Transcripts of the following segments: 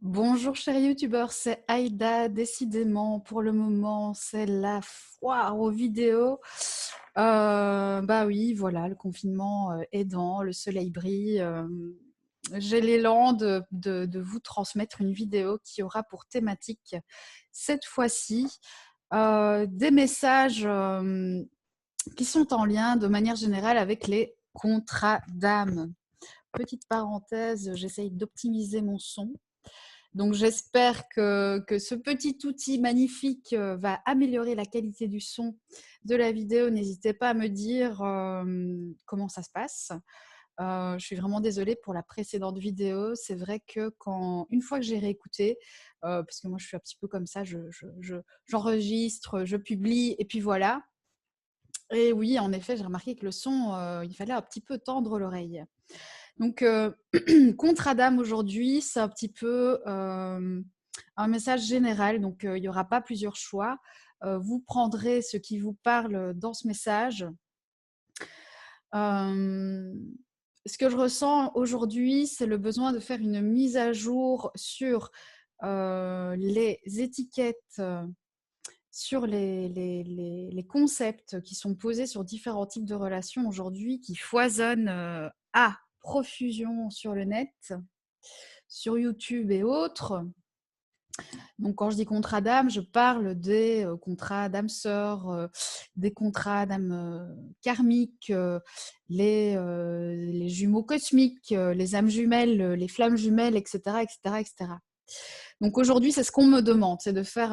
Bonjour chers youtubeurs, c'est Aïda. Décidément, pour le moment, c'est la foire aux vidéos. Bah oui, voilà, le confinement aidant, le soleil brille. J'ai l'élan de vous transmettre une vidéo qui aura pour thématique, cette fois-ci, des messages qui sont en lien de manière générale avec les contrats d'âme. Petite parenthèse, j'essaye d'optimiser mon son. Donc j'espère que ce petit outil magnifique va améliorer la qualité du son de la vidéo. N'hésitez pas à me dire comment ça se passe. Je suis vraiment désolée pour la précédente vidéo. C'est vrai que une fois que j'ai réécouté, parce que moi je suis un petit peu comme ça, j'enregistre, je publie et puis voilà. Et oui, en effet, j'ai remarqué que le son, il fallait un petit peu tendre l'oreille. Donc, contrat d'âme aujourd'hui, c'est un petit peu un message général. Donc, il n'y aura pas plusieurs choix. Vous prendrez ce qui vous parle dans ce message. Ce que je ressens aujourd'hui, c'est le besoin de faire une mise à jour sur les étiquettes, sur les concepts qui sont posés sur différents types de relations aujourd'hui, qui foisonnent à profusion sur le net, sur YouTube et autres. Donc, quand je dis contrat d'âme, je parle des contrats d'âme sœur, des contrats d'âme karmique, les jumeaux cosmiques, les âmes jumelles, les flammes jumelles, etc., etc., etc. Donc, aujourd'hui, c'est ce qu'on me demande, c'est de faire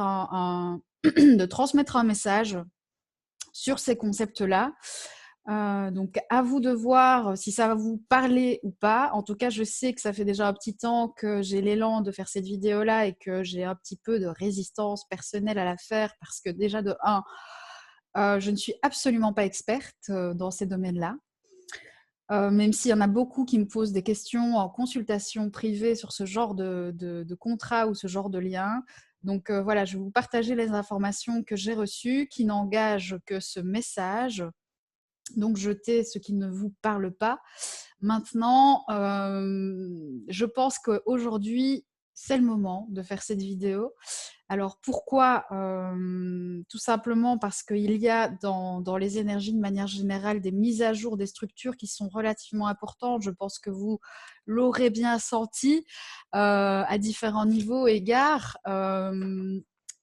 de transmettre un message sur ces concepts-là. Donc, à vous de voir si ça va vous parler ou pas. En tout cas, je sais que ça fait déjà un petit temps que j'ai l'élan de faire cette vidéo-là et que j'ai un petit peu de résistance personnelle à la faire parce que déjà, de un, je ne suis absolument pas experte dans ces domaines-là. Même s'il y en a beaucoup qui me posent des questions en consultation privée sur ce genre de contrat ou ce genre de lien. Donc voilà, je vais vous partager les informations que j'ai reçues qui n'engagent que ce message. Donc jetez ce qui ne vous parle pas. Maintenant, je pense qu'aujourd'hui, c'est le moment de faire cette vidéo. Alors pourquoi? Tout simplement parce qu'il y a dans les énergies de manière générale des mises à jour des structures qui sont relativement importantes. Je pense que vous l'aurez bien senti à différents niveaux, égards.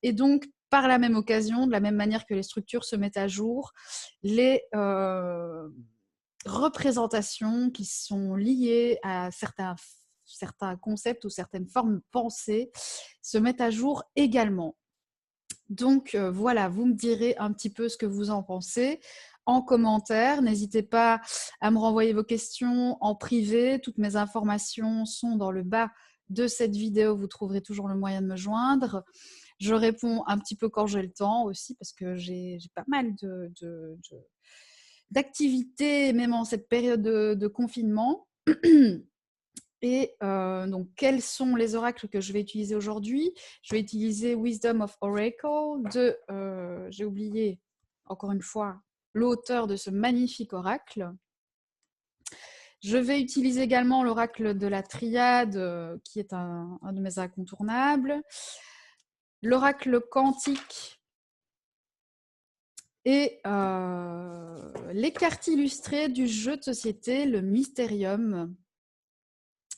Et donc, par la même occasion, de la même manière que les structures se mettent à jour, les représentations qui sont liées à certains concepts ou certaines formes pensées se mettent à jour également. Donc voilà, vous me direz un petit peu ce que vous en pensez en commentaire. N'hésitez pas à me renvoyer vos questions en privé. Toutes mes informations sont dans le bas de cette vidéo. Vous trouverez toujours le moyen de me joindre. Je réponds un petit peu quand j'ai le temps aussi parce que j'ai pas mal d'activités, même en cette période de confinement. Et donc, quels sont les oracles que je vais utiliser aujourd'hui? Je vais utiliser Wisdom of Oracle de, j'ai oublié, encore une fois, l'auteur de ce magnifique oracle. Je vais utiliser également l'oracle de la triade, qui est un de mes incontournables. L'oracle quantique et les cartes illustrées du jeu de société, le Mysterium.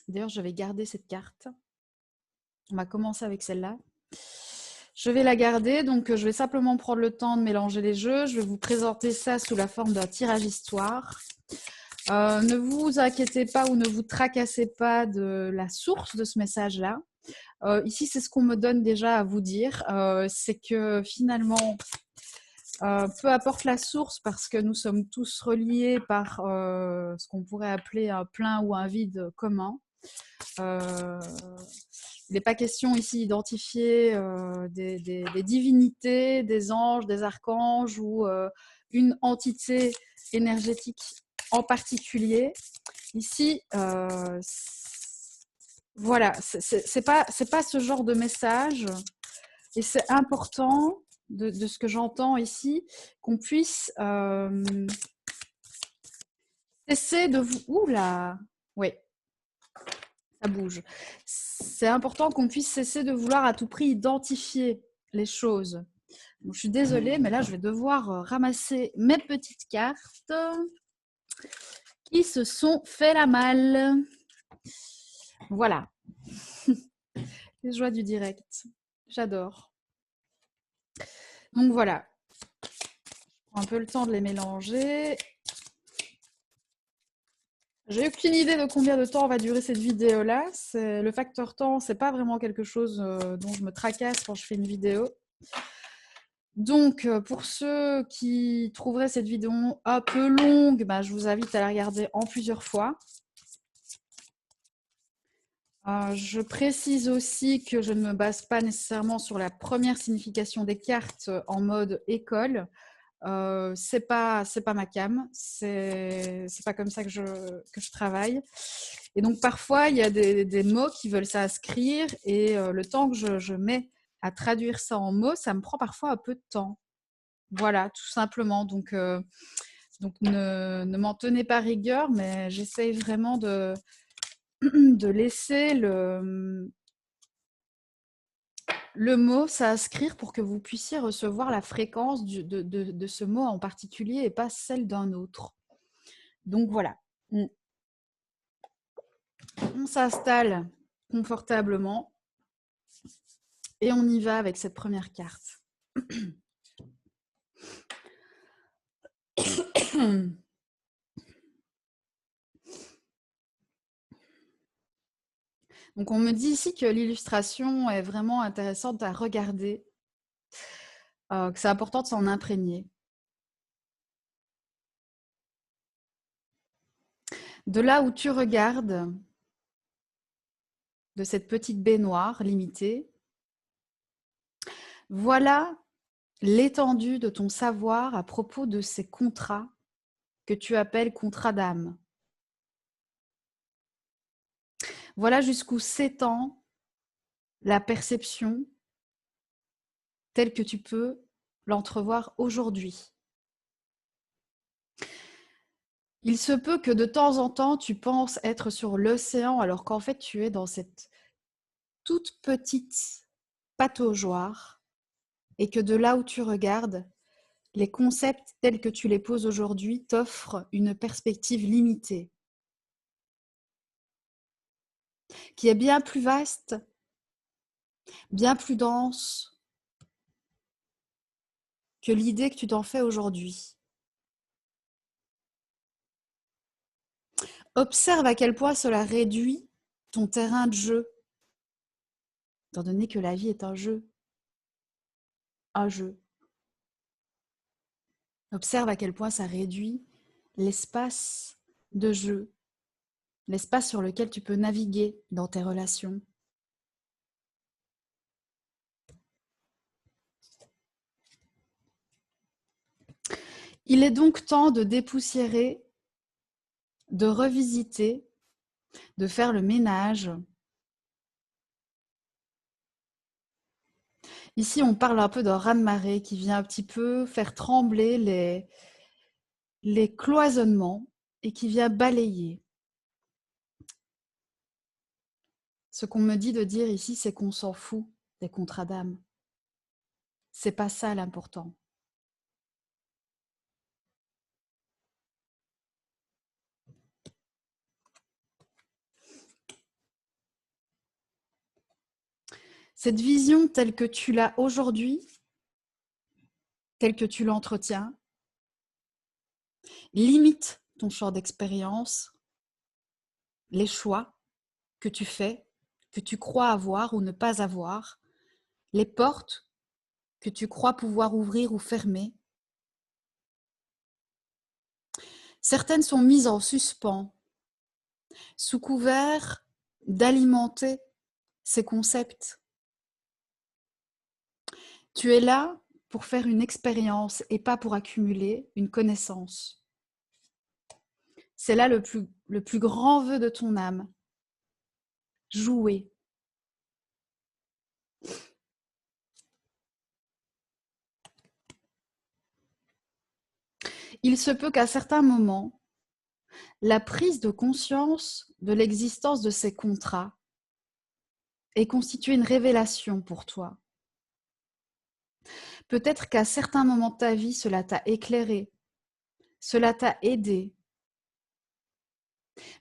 D'ailleurs, je vais garder cette carte. On va commencer avec celle-là. Je vais la garder, donc je vais simplement prendre le temps de mélanger les jeux. Je vais vous présenter ça sous la forme d'un tirage histoire. Ne vous inquiétez pas ou ne vous tracassez pas de la source de ce message-là. Ici, c'est ce qu'on me donne déjà à vous dire. C'est que finalement, peu importe la source, parce que nous sommes tous reliés par ce qu'on pourrait appeler un plein ou un vide commun. Il n'est pas question ici d'identifier des divinités, des anges, des archanges ou une entité énergétique en particulier. Ici, voilà, c'est pas ce genre de message, et c'est important de ce que j'entends ici qu'on puisse cesser de vous. Oula, oui. ça bouge. C'est important qu'on puisse cesser de vouloir à tout prix identifier les choses. Bon, je suis désolée, mais là, je vais devoir ramasser mes petites cartes qui se sont fait la malle. Voilà. Les joies du direct. J'adore. Donc voilà. Je prends un peu le temps de les mélanger. J'ai aucune idée de combien de temps va durer cette vidéo-là. Le facteur temps, c'est pas vraiment quelque chose dont je me tracasse quand je fais une vidéo. Donc, pour ceux qui trouveraient cette vidéo un peu longue, bah, je vous invite à la regarder en plusieurs fois. Je précise aussi que je ne me base pas nécessairement sur la première signification des cartes en mode école. C'est pas ma cam, c'est pas comme ça que je travaille. Et donc parfois il y a des mots qui veulent s'inscrire et le temps que je mets à traduire ça en mots, ça me prend parfois un peu de temps. Voilà, tout simplement. Donc ne m'en tenez pas rigueur, mais j'essaye vraiment de laisser le mot s'inscrire pour que vous puissiez recevoir la fréquence de ce mot en particulier et pas celle d'un autre. Donc voilà, on s'installe confortablement et on y va avec cette première carte. Donc on me dit ici que l'illustration est vraiment intéressante à regarder, que c'est important de s'en imprégner. De là où tu regardes, de cette petite baignoire limitée, voilà l'étendue de ton savoir à propos de ces contrats que tu appelles contrats d'âme. Voilà jusqu'où s'étend la perception telle que tu peux l'entrevoir aujourd'hui. Il se peut que de temps en temps, tu penses être sur l'océan alors qu'en fait, tu es dans cette toute petite pataugeoire et que de là où tu regardes, les concepts tels que tu les poses aujourd'hui t'offrent une perspective limitée, qui est bien plus vaste, bien plus dense que l'idée que tu t'en fais aujourd'hui. Observe à quel point cela réduit ton terrain de jeu, étant donné que la vie est un jeu. Un jeu. Observe à quel point ça réduit l'espace de jeu, l'espace sur lequel tu peux naviguer dans tes relations. Il est donc temps de dépoussiérer, de revisiter, de faire le ménage. Ici, on parle un peu d'un raz-de-marée qui vient un petit peu faire trembler les cloisonnements et qui vient balayer. Ce qu'on me dit de dire ici, c'est qu'on s'en fout des contrats d'âme. C'est pas ça l'important. Cette vision telle que tu l'as aujourd'hui, telle que tu l'entretiens, limite ton champ d'expérience, les choix que tu fais, que tu crois avoir ou ne pas avoir, les portes que tu crois pouvoir ouvrir ou fermer. Certaines sont mises en suspens, sous couvert d'alimenter ces concepts. Tu es là pour faire une expérience et pas pour accumuler une connaissance. C'est là le plus grand vœu de ton âme. Jouer. Il se peut qu'à certains moments, la prise de conscience de l'existence de ces contrats est constituée une révélation pour toi. Peut-être qu'à certains moments de ta vie, cela t'a éclairé, cela t'a aidé.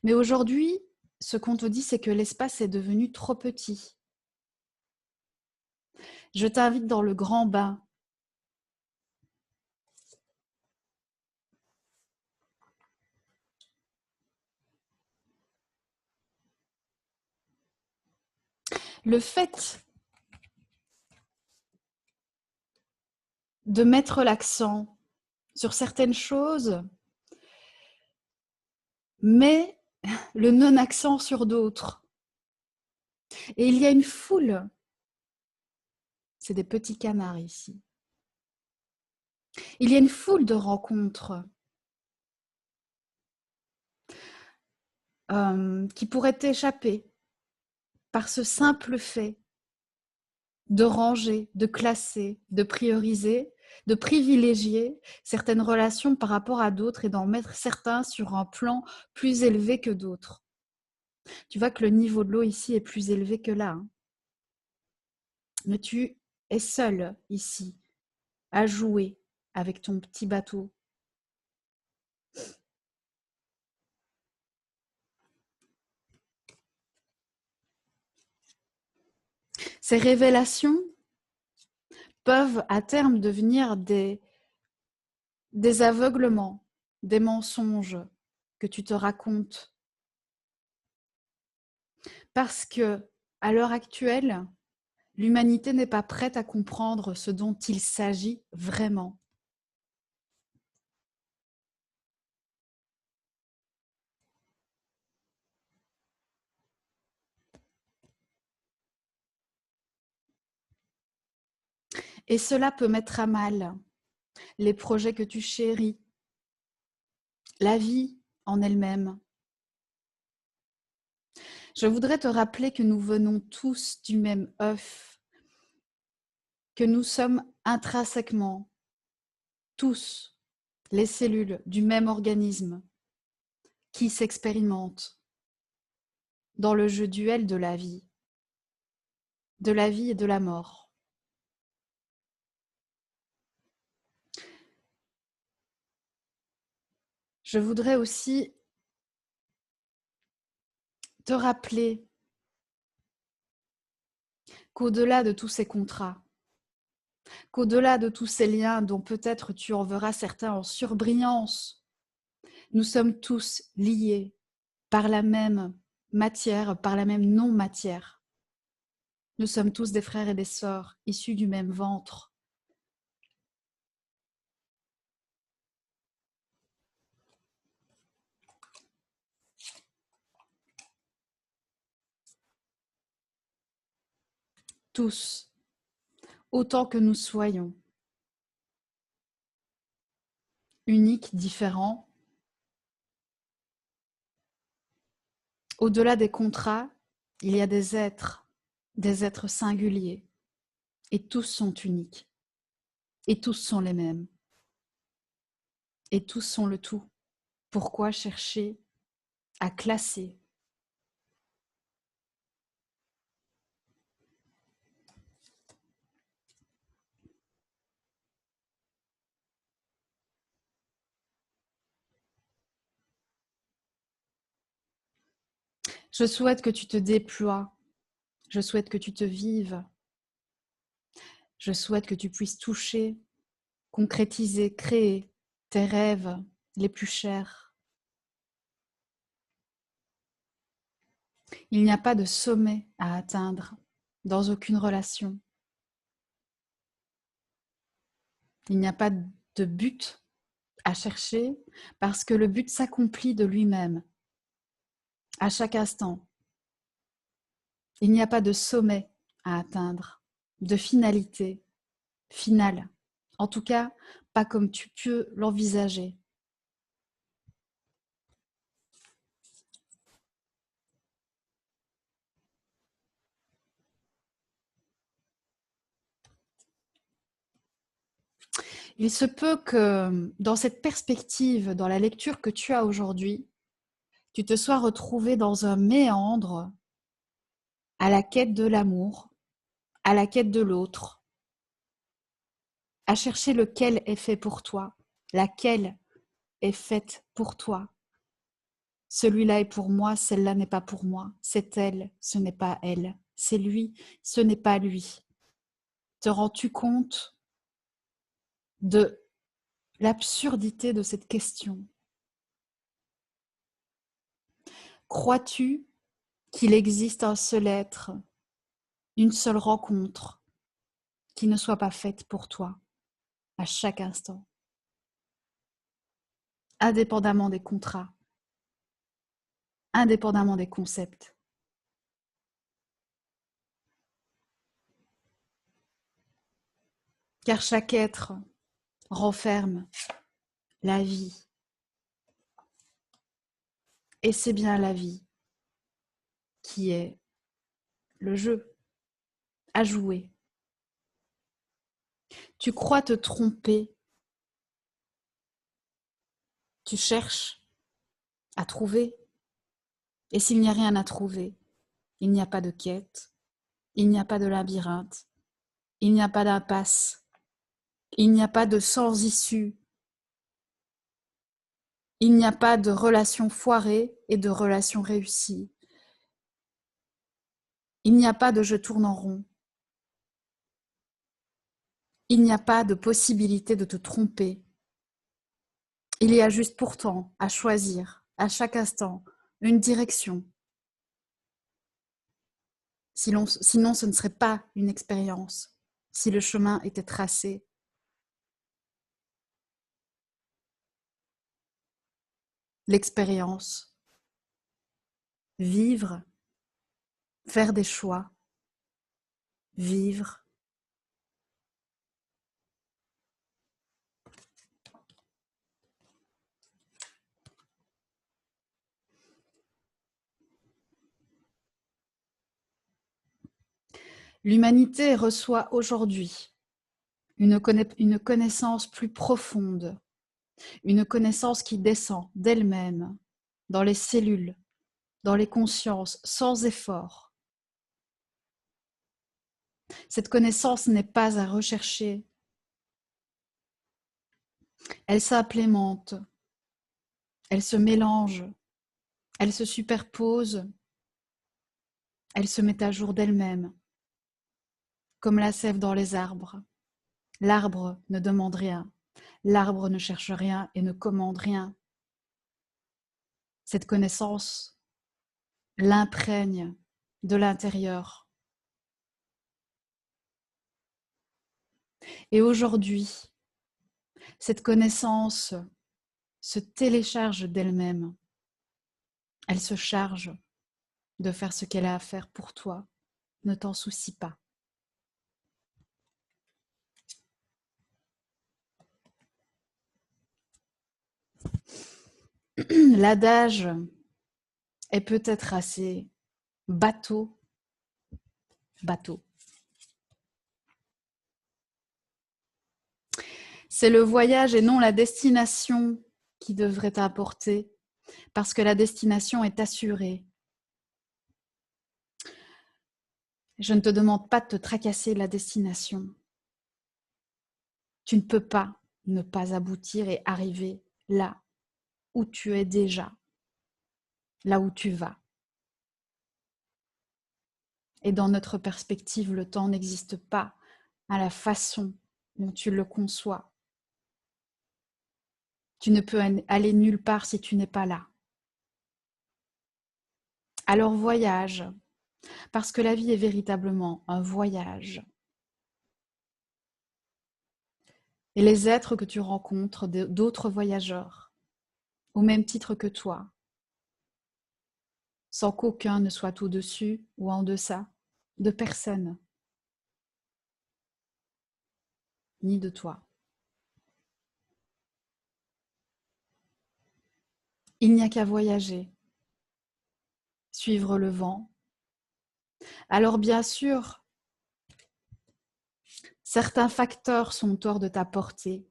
Mais aujourd'hui, ce qu'on te dit, c'est que l'espace est devenu trop petit. Je t'invite dans le grand bain. Le fait de mettre l'accent sur certaines choses met le non-accent sur d'autres. Et il y a une foule, c'est des petits canards ici, il y a une foule de rencontres qui pourraient t'échapper par ce simple fait de ranger, de classer, de prioriser, de privilégier certaines relations par rapport à d'autres et d'en mettre certains sur un plan plus élevé que d'autres. Tu vois que le niveau de l'eau ici est plus élevé que là. Hein. Mais tu es seul ici à jouer avec ton petit bateau. Ces révélations peuvent à terme devenir des aveuglements, des mensonges que tu te racontes. Parce que, à l'heure actuelle, l'humanité n'est pas prête à comprendre ce dont il s'agit vraiment. Et cela peut mettre à mal les projets que tu chéris, la vie en elle-même. Je voudrais te rappeler que nous venons tous du même œuf, que nous sommes intrinsèquement tous les cellules du même organisme qui s'expérimentent dans le jeu duel de la vie et de la mort. Je voudrais aussi te rappeler qu'au-delà de tous ces contrats, qu'au-delà de tous ces liens dont peut-être tu en verras certains en surbrillance, nous sommes tous liés par la même matière, par la même non-matière. Nous sommes tous des frères et des sœurs issus du même ventre. Tous, autant que nous soyons. Uniques, différents. Au-delà des contrats, il y a des êtres singuliers. Et tous sont uniques. Et tous sont les mêmes. Et tous sont le tout. Pourquoi chercher à classer ? Je souhaite que tu te déploies. Je souhaite que tu te vives. Je souhaite que tu puisses toucher, concrétiser, créer tes rêves les plus chers. Il n'y a pas de sommet à atteindre dans aucune relation. Il n'y a pas de but à chercher parce que le but s'accomplit de lui-même à chaque instant. Il n'y a pas de sommet à atteindre, de finalité finale. En tout cas, pas comme tu peux l'envisager. Il se peut que dans cette perspective, dans la lecture que tu as aujourd'hui, tu te sois retrouvé dans un méandre à la quête de l'amour, à la quête de l'autre, à chercher lequel est fait pour toi, laquelle est faite pour toi. Celui-là est pour moi, celle-là n'est pas pour moi. C'est elle, ce n'est pas elle. C'est lui, ce n'est pas lui. Te rends-tu compte de l'absurdité de cette question? Crois-tu qu'il existe un seul être, une seule rencontre qui ne soit pas faite pour toi à chaque instant, indépendamment des contrats, indépendamment des concepts? Car chaque être renferme la vie. Et c'est bien la vie qui est le jeu à jouer. Tu crois te tromper, tu cherches à trouver, et s'il n'y a rien à trouver, il n'y a pas de quête, il n'y a pas de labyrinthe, il n'y a pas d'impasse, il n'y a pas de sans issue, il n'y a pas de relation foirée et de relation réussie, il n'y a pas de je tourne en rond, il n'y a pas de possibilité de te tromper. Il y a juste pourtant à choisir, à chaque instant, une direction. Sinon, ce ne serait pas une expérience, si le chemin était tracé. L'expérience, vivre, faire des choix, vivre. L'humanité reçoit aujourd'hui une connaissance plus profonde, une connaissance qui descend d'elle-même dans les cellules, dans les consciences, sans effort. Cette connaissance n'est pas à rechercher. Elle s'implémente, elle se mélange, elle se superpose, elle se met à jour d'elle-même, comme la sève dans les arbres. L'arbre ne demande rien, l'arbre ne cherche rien et ne commande rien. Cette connaissance l'imprègne de l'intérieur. Et aujourd'hui, cette connaissance se télécharge d'elle-même. Elle se charge de faire ce qu'elle a à faire pour toi. Ne t'en soucie pas. L'adage est peut-être assez bateau. C'est le voyage et non la destination qui devrait t'apporter, parce que la destination est assurée. Je ne te demande pas de te tracasser la destination. Tu ne peux pas ne pas aboutir et arriver là où tu es déjà, là où tu vas. Et dans notre perspective, le temps n'existe pas à la façon dont tu le conçois. Tu ne peux aller nulle part si tu n'es pas là. Alors voyage, parce que la vie est véritablement un voyage. Et les êtres que tu rencontres, d'autres voyageurs, au même titre que toi, sans qu'aucun ne soit au-dessus ou en deçà de personne, ni de toi. Il n'y a qu'à voyager, suivre le vent. Alors bien sûr, certains facteurs sont hors de ta portée.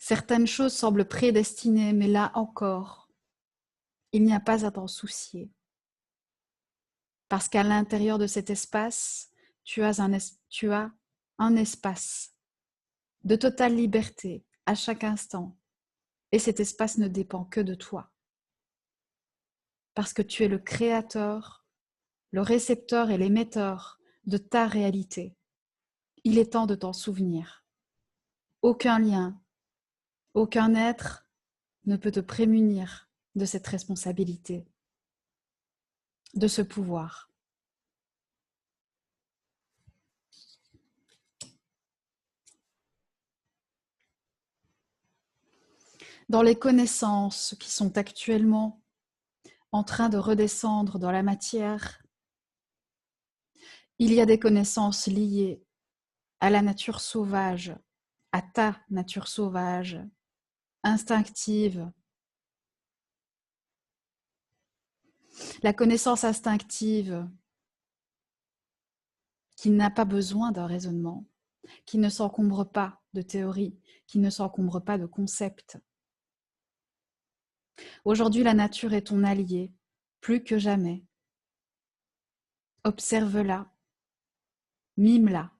Certaines choses semblent prédestinées, mais là encore, il n'y a pas à t'en soucier. Parce qu'à l'intérieur de cet espace, tu as un espace de totale liberté à chaque instant. Et cet espace ne dépend que de toi. Parce que tu es le créateur, le récepteur et l'émetteur de ta réalité. Il est temps de t'en souvenir. Aucun lien, aucun être ne peut te prémunir de cette responsabilité, de ce pouvoir. Dans les connaissances qui sont actuellement en train de redescendre dans la matière, il y a des connaissances liées à la nature sauvage, à ta nature sauvage, instinctive. La connaissance instinctive qui n'a pas besoin d'un raisonnement, qui ne s'encombre pas de théories, qui ne s'encombre pas de concepts. Aujourd'hui, la nature est ton allié, plus que jamais. Observe-la, mime-la.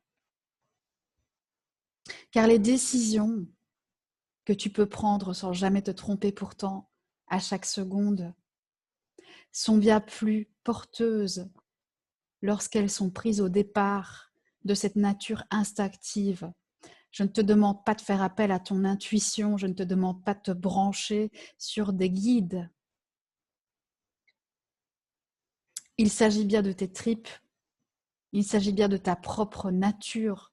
Car les décisions que tu peux prendre sans jamais te tromper pourtant, à chaque seconde, sont bien plus porteuses lorsqu'elles sont prises au départ de cette nature instinctive. Je ne te demande pas de faire appel à ton intuition, je ne te demande pas de te brancher sur des guides. Il s'agit bien de tes tripes, il s'agit bien de ta propre nature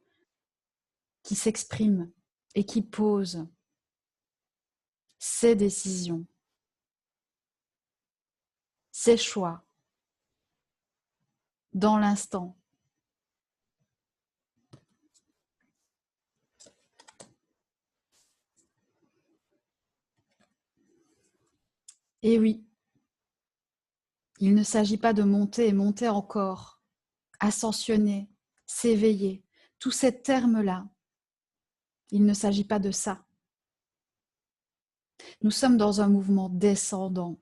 qui s'exprime et qui pose ses décisions, ses choix dans l'instant. Et oui, il ne s'agit pas de monter et monter encore, ascensionner, s'éveiller, tous ces termes-là, il ne s'agit pas de ça. Nous sommes dans un mouvement descendant,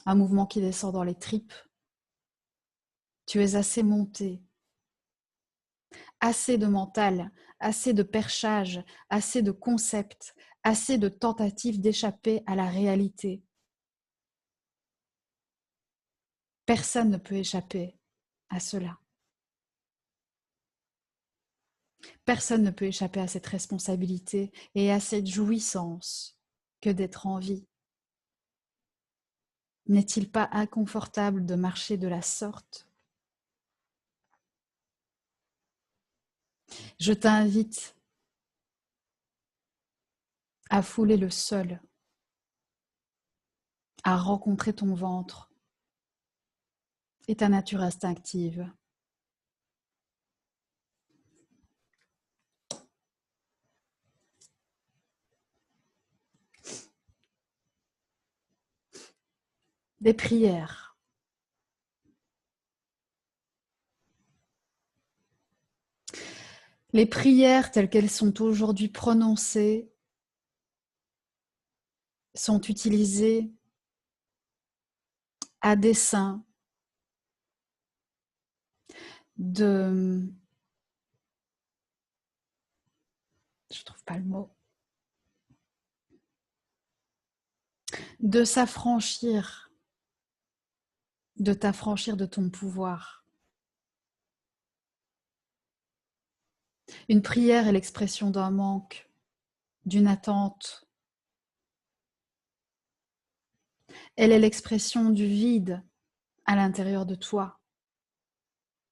un mouvement qui descend dans les tripes. Tu es assez monté, assez de mental, assez de perchage, assez de concepts, assez de tentatives d'échapper à la réalité. Personne ne peut échapper à cela. Personne ne peut échapper à cette responsabilité et à cette jouissance que d'être en vie. N'est-il pas inconfortable de marcher de la sorte ? Je t'invite à fouler le sol, à rencontrer ton ventre et ta nature instinctive. Des prières. Les prières telles qu'elles sont aujourd'hui prononcées sont utilisées à dessein de... Je ne trouve pas le mot. De s'affranchir, de t'affranchir de ton pouvoir. Une prière est l'expression d'un manque, d'une attente. Elle est l'expression du vide à l'intérieur de toi,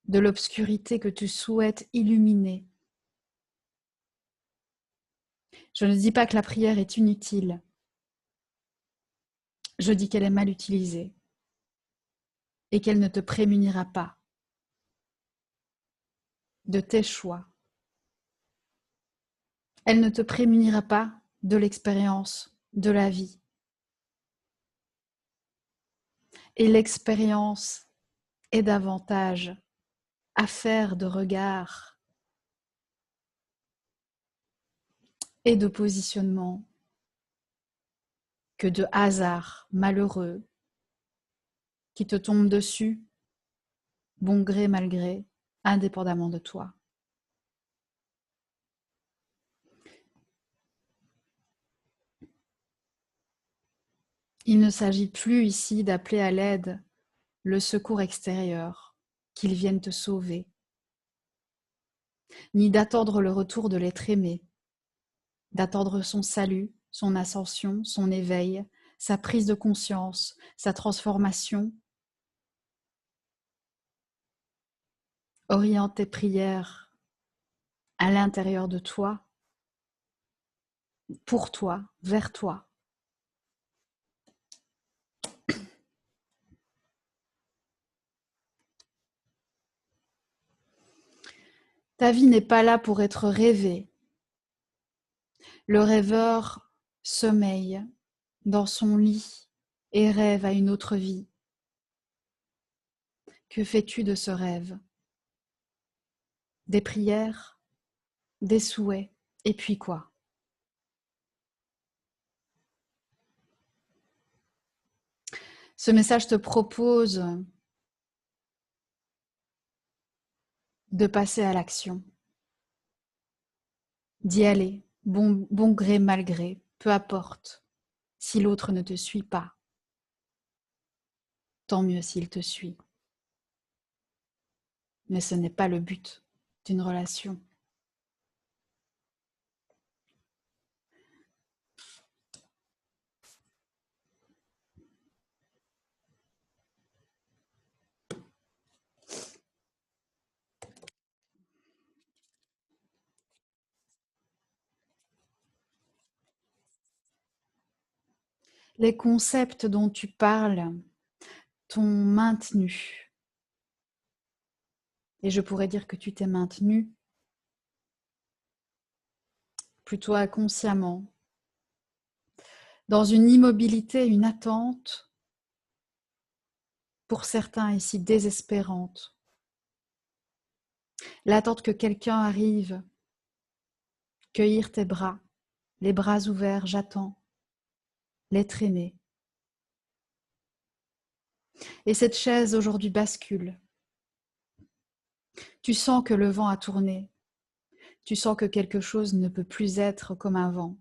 de l'obscurité que tu souhaites illuminer. Je ne dis pas que la prière est inutile. Je dis qu'elle est mal utilisée et qu'elle ne te prémunira pas de tes choix. Elle ne te prémunira pas de l'expérience de la vie. Et l'expérience est davantage affaire de regard et de positionnement que de hasard malheureux qui te tombent dessus, bon gré, mal gré, indépendamment de toi. Il ne s'agit plus ici d'appeler à l'aide le secours extérieur, qu'il vienne te sauver, ni d'attendre le retour de l'être aimé, d'attendre son salut, son ascension, son éveil, sa prise de conscience, sa transformation. Oriente tes prières à l'intérieur de toi, pour toi, vers toi. Ta vie n'est pas là pour être rêvée. Le rêveur sommeille dans son lit et rêve à une autre vie. Que fais-tu de ce rêve? Des prières, des souhaits, et puis quoi? Ce message te propose de passer à l'action, d'y aller, bon gré, mal gré, peu importe. Si l'autre ne te suit pas, tant mieux s'il te suit. Mais ce n'est pas le but d'une relation. Les concepts dont tu parles t'ont maintenu. Et je pourrais dire que tu t'es maintenu plutôt inconsciemment dans une immobilité, une attente, pour certains ici désespérante. L'attente que quelqu'un arrive, cueillir tes bras, les bras ouverts, j'attends, l'être aimé. Et cette chaise aujourd'hui bascule. Tu sens que le vent a tourné. Tu sens que quelque chose ne peut plus être comme avant.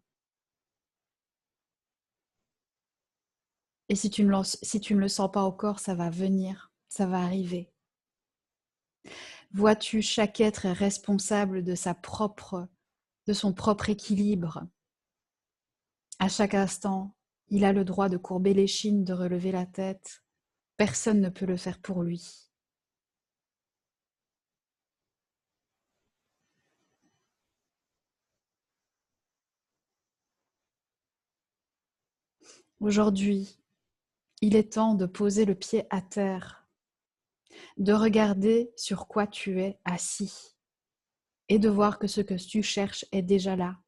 Et si tu ne le sens pas encore, ça va venir, ça va arriver. Vois-tu, chaque être est responsable de son propre équilibre. À chaque instant, il a le droit de courber l'échine, de relever la tête. Personne ne peut le faire pour lui. Aujourd'hui, il est temps de poser le pied à terre, de regarder sur quoi tu es assis et de voir que ce que tu cherches est déjà là.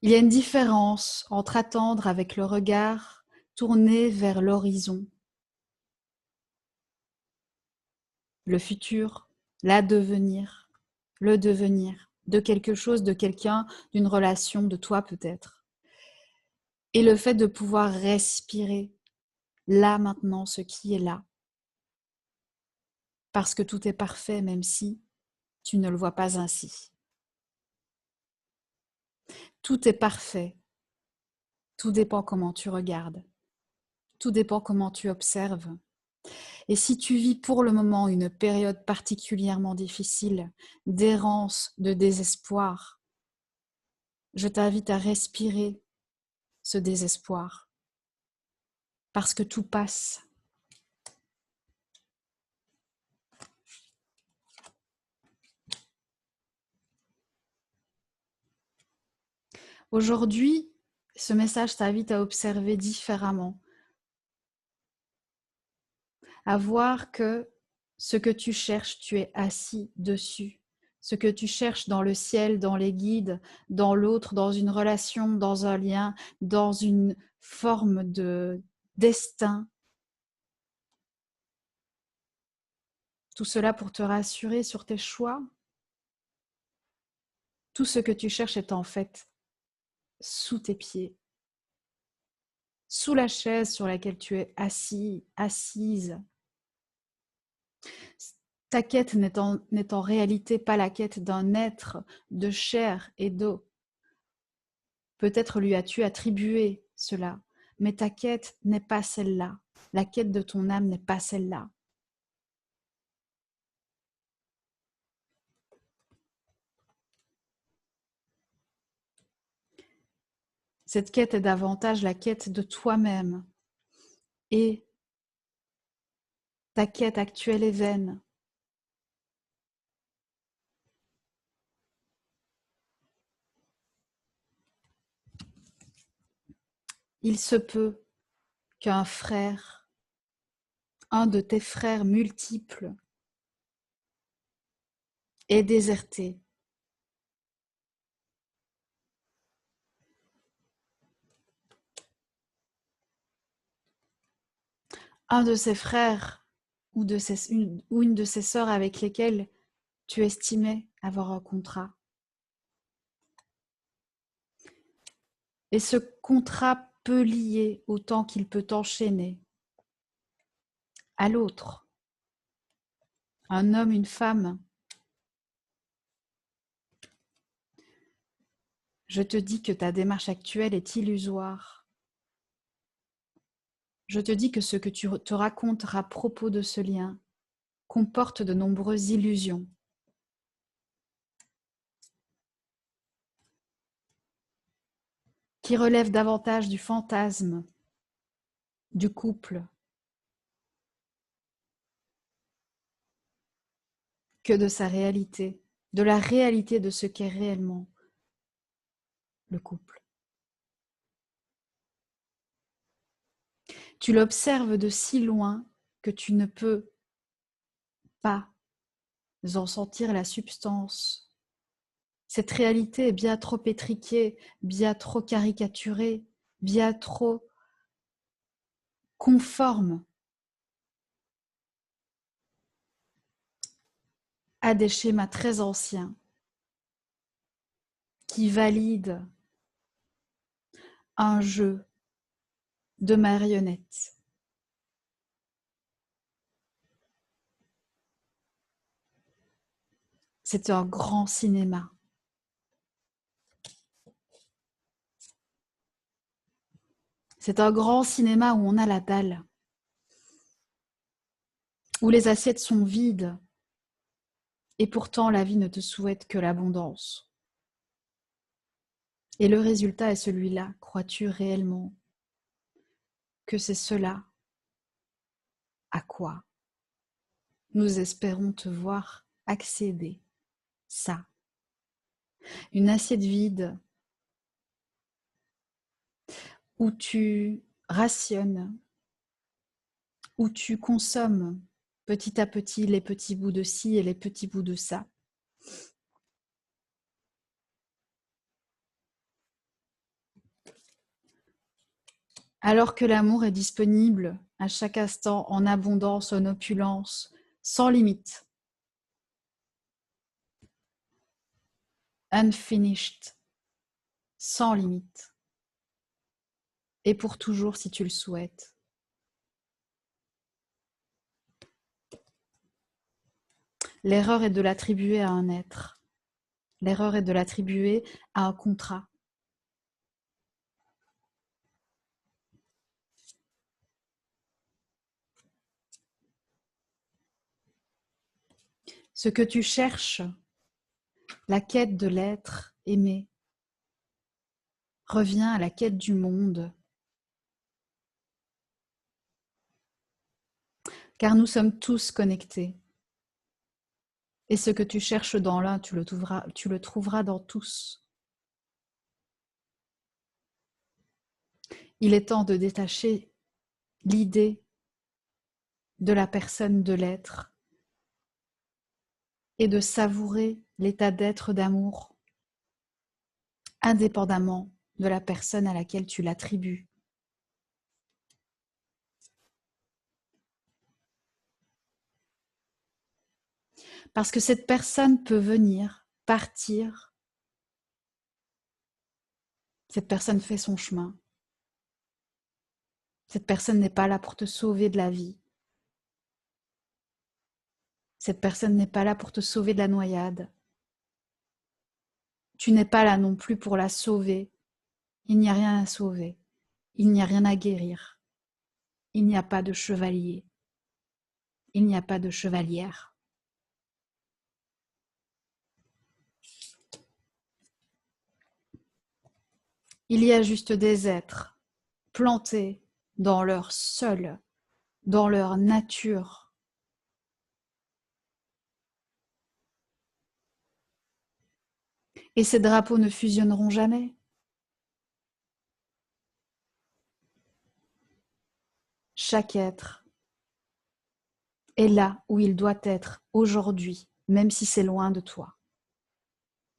Il y a une différence entre attendre avec le regard tourné vers l'horizon, le futur, le devenir de quelque chose, de quelqu'un, d'une relation, de toi peut-être. Et le fait de pouvoir respirer là maintenant ce qui est là. Parce que tout est parfait même si tu ne le vois pas ainsi. Tout est parfait. Tout dépend comment tu regardes. Tout dépend comment tu observes. Et si tu vis pour le moment une période particulièrement difficile, d'errance, de désespoir, je t'invite à respirer ce désespoir. Parce que tout passe. Aujourd'hui, ce message t'invite à observer différemment, à voir que ce que tu cherches, tu es assis dessus. ce que tu cherches dans le ciel, dans les guides, dans l'autre, dans une relation, dans un lien, dans une forme de destin. Tout cela pour te rassurer sur tes choix. Tout ce que tu cherches est en fait sous tes pieds, sous la chaise sur laquelle tu es assis, assise. Ta quête n'est en réalité pas la quête d'un être de chair et d'eau. Peut-être lui as-tu attribué cela, mais ta quête n'est pas celle-là. La quête de ton âme n'est pas celle-là. Cette quête est davantage la quête de toi-même. Et ta quête actuelle est vaine. Il se peut qu'un frère, un de tes frères multiples, ait déserté. Un de ses frères ou une de ses sœurs avec lesquelles tu estimais avoir un contrat. Et ce contrat peut lier autant qu'il peut t'enchaîner à l'autre, un homme, une femme. Je te dis que ta démarche actuelle est illusoire. Je te dis que ce que tu te racontes à propos de ce lien comporte de nombreuses illusions. Qui relèvent davantage du fantasme, du couple, que de sa réalité, de la réalité de ce qu'est réellement le couple. Tu l'observes de si loin que tu ne peux pas en sentir la substance. Cette réalité est bien trop étriquée, bien trop caricaturée, bien trop conforme à des schémas très anciens qui valident un jeu de marionnettes. C'est un grand cinéma. C'est un grand cinéma où on a la dalle, où les assiettes sont vides, et pourtant la vie ne te souhaite que l'abondance. Et le résultat est celui-là. Crois-tu réellement que c'est cela à quoi nous espérons te voir accéder? Ça. Une assiette vide où tu rationnes, où tu consommes petit à petit les petits bouts de ci et les petits bouts de ça. Alors que l'amour est disponible à chaque instant en abondance, en opulence, sans limite. Unfinished, sans limite. Et pour toujours si tu le souhaites. L'erreur est de l'attribuer à un être. L'erreur est de l'attribuer à un contrat. Ce que tu cherches, la quête de l'être aimé, revient à la quête du monde. Car nous sommes tous connectés. Et ce que tu cherches dans l'un, tu le trouveras dans tous. Il est temps de détacher l'idée de la personne de l'être et de savourer l'état d'être d'amour, indépendamment de la personne à laquelle tu l'attribues. Parce que cette personne peut venir, partir. Cette personne fait son chemin. Cette personne n'est pas là pour te sauver de la vie. Cette personne n'est pas là pour te sauver de la noyade. Tu n'es pas là non plus pour la sauver. Il n'y a rien à sauver. Il n'y a rien à guérir. Il n'y a pas de chevalier. Il n'y a pas de chevalière. Il y a juste des êtres plantés dans leur sol, dans leur nature. Et ces drapeaux ne fusionneront jamais. Chaque être est là où il doit être aujourd'hui, même si c'est loin de toi.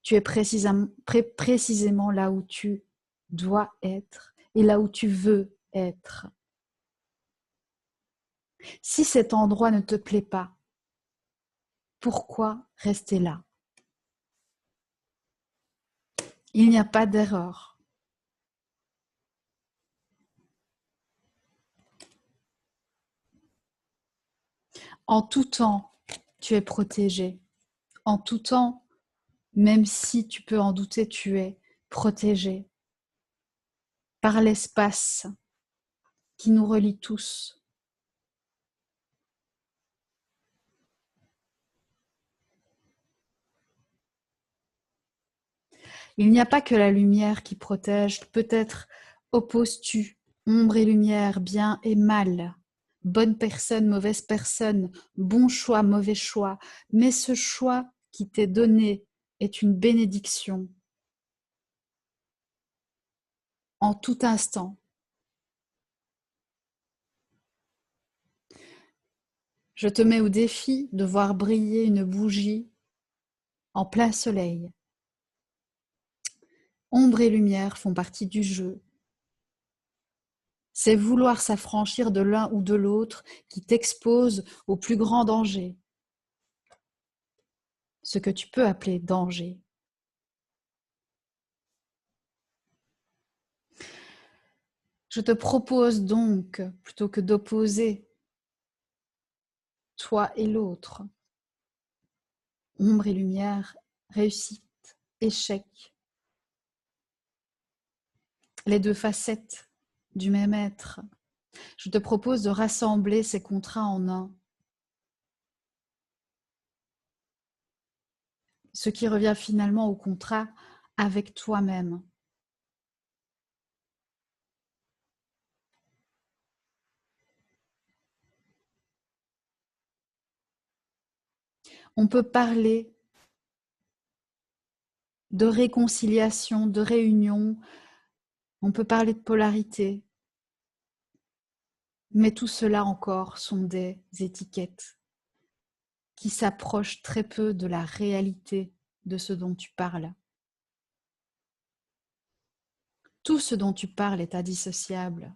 Tu es précisément là où tu dois être et là où tu veux être. Si cet endroit ne te plaît pas, pourquoi rester là? Il n'y a pas d'erreur. En tout temps, tu es protégé. En tout temps, même si tu peux en douter, tu es protégé par l'espace qui nous relie tous. Il n'y a pas que la lumière qui protège. Peut-être opposes-tu ombre et lumière, bien et mal, bonne personne, mauvaise personne, bon choix, mauvais choix. Mais ce choix qui t'est donné est une bénédiction en tout instant. Je te mets au défi de voir briller une bougie en plein soleil. Ombre et lumière font partie du jeu. C'est vouloir s'affranchir de l'un ou de l'autre qui t'expose au plus grand danger. Ce que tu peux appeler danger. Je te propose donc, plutôt que d'opposer toi et l'autre, ombre et lumière, réussite, échec, les deux facettes du même être. Je te propose de rassembler ces contrats en un. Ce qui revient finalement au contrat avec toi-même. On peut parler de réconciliation, de réunion, on peut parler de polarité, mais tout cela encore sont des étiquettes qui s'approchent très peu de la réalité de ce dont tu parles. Tout ce dont tu parles est indissociable,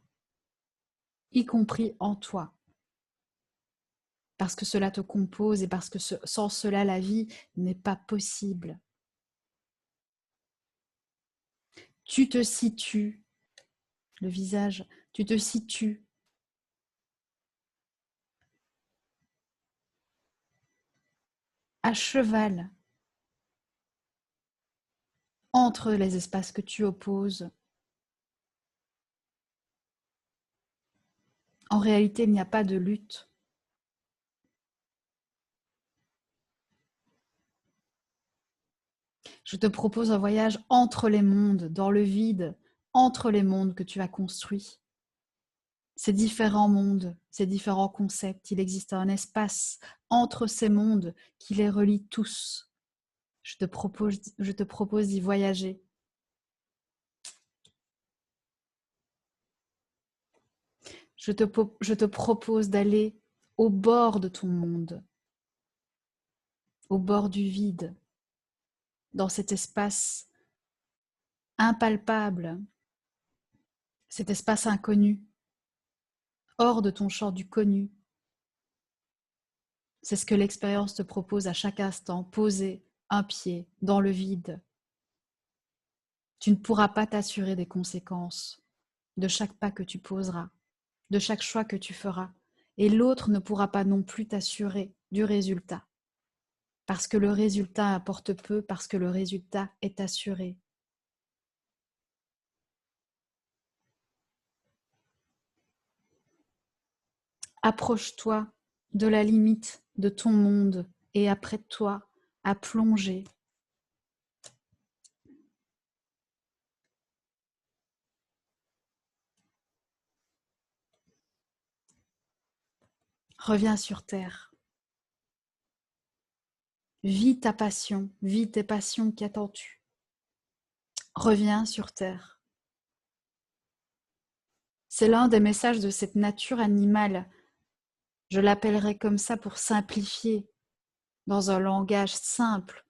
y compris en toi, parce que cela te compose et parce que sans cela, la vie n'est pas possible. Tu te situes, le visage, tu te situes à cheval entre les espaces que tu opposes. En réalité, il n'y a pas de lutte. Je te propose un voyage entre les mondes, dans le vide, entre les mondes que tu as construits. Ces différents mondes, ces différents concepts, il existe un espace entre ces mondes qui les relie tous. Je te propose d'y voyager. Je te propose d'aller au bord de ton monde, au bord du vide, dans cet espace impalpable, cet espace inconnu, hors de ton champ du connu. C'est ce que l'expérience te propose à chaque instant, poser un pied dans le vide. Tu ne pourras pas t'assurer des conséquences de chaque pas que tu poseras, de chaque choix que tu feras, et l'autre ne pourra pas non plus t'assurer du résultat, parce que le résultat importe peu, parce que le résultat est assuré. Approche-toi de la limite de ton monde et apprête-toi à plonger. Reviens sur terre. Vis ta passion, vis tes passions qu'attends-tu. Reviens sur terre. C'est l'un des messages de cette nature animale. Je l'appellerai comme ça pour simplifier, dans un langage simple.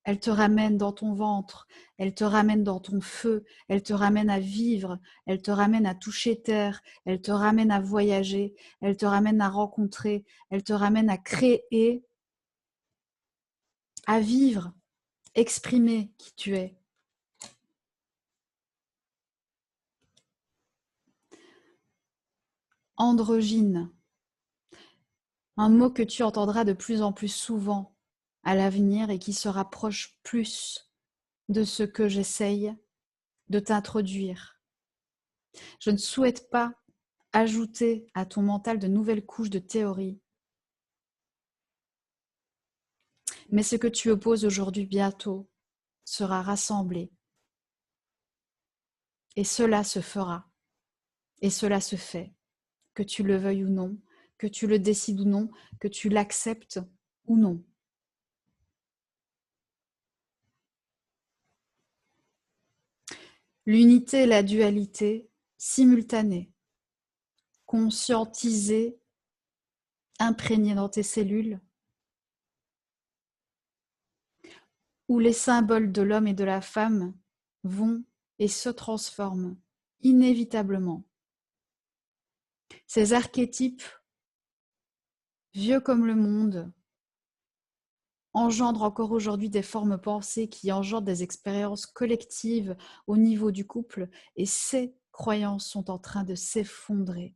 Elle te ramène dans ton ventre, elle te ramène dans ton feu, elle te ramène à vivre, elle te ramène à toucher terre, elle te ramène à voyager, elle te ramène à rencontrer, elle te ramène à créer, à vivre, exprimer qui tu es. Androgyne, un mot que tu entendras de plus en plus souvent à l'avenir et qui se rapproche plus de ce que j'essaye de t'introduire. Je ne souhaite pas ajouter à ton mental de nouvelles couches de théorie, mais ce que tu opposes aujourd'hui bientôt sera rassemblé. Et cela se fera. Et cela se fait. Que tu le veuilles ou non, que tu le décides ou non, que tu l'acceptes ou non. L'unité et la dualité simultanée, conscientisée, imprégnée dans tes cellules, où les symboles de l'homme et de la femme vont et se transforment inévitablement. Ces archétypes, vieux comme le monde, engendrent encore aujourd'hui des formes pensées qui engendrent des expériences collectives au niveau du couple, et ces croyances sont en train de s'effondrer.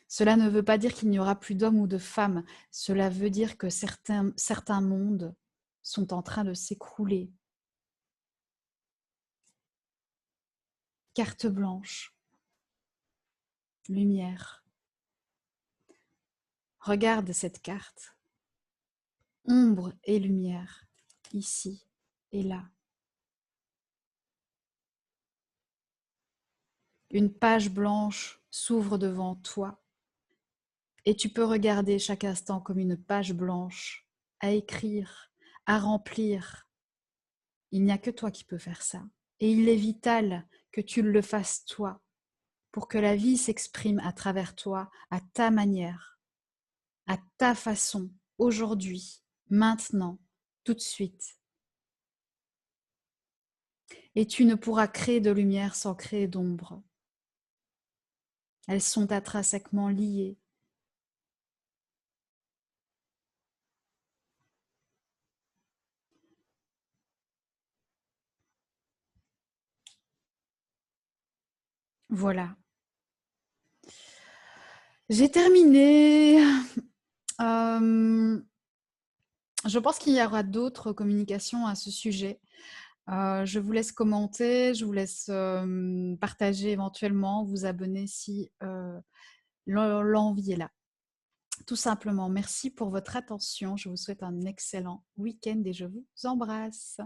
Cela ne veut pas dire qu'il n'y aura plus d'hommes ou de femmes, cela veut dire que certains mondes sont en train de s'écrouler. Carte blanche, lumière. Regarde cette carte. Ombre et lumière, ici et là. Une page blanche s'ouvre devant toi et tu peux regarder chaque instant comme une page blanche à écrire, à remplir. Il n'y a que toi qui peux faire ça. Et il est vital que tu le fasses toi pour que la vie s'exprime à travers toi, à ta manière, à ta façon, aujourd'hui, maintenant, tout de suite. Et tu ne pourras créer de lumière sans créer d'ombre. Elles sont intrinsèquement liées. Voilà. J'ai terminé. Je pense qu'il y aura d'autres communications à ce sujet. Je vous laisse commenter, je vous laisse partager éventuellement, vous abonner si l'envie est là. Tout simplement, merci pour votre attention. Je vous souhaite un excellent week-end et je vous embrasse.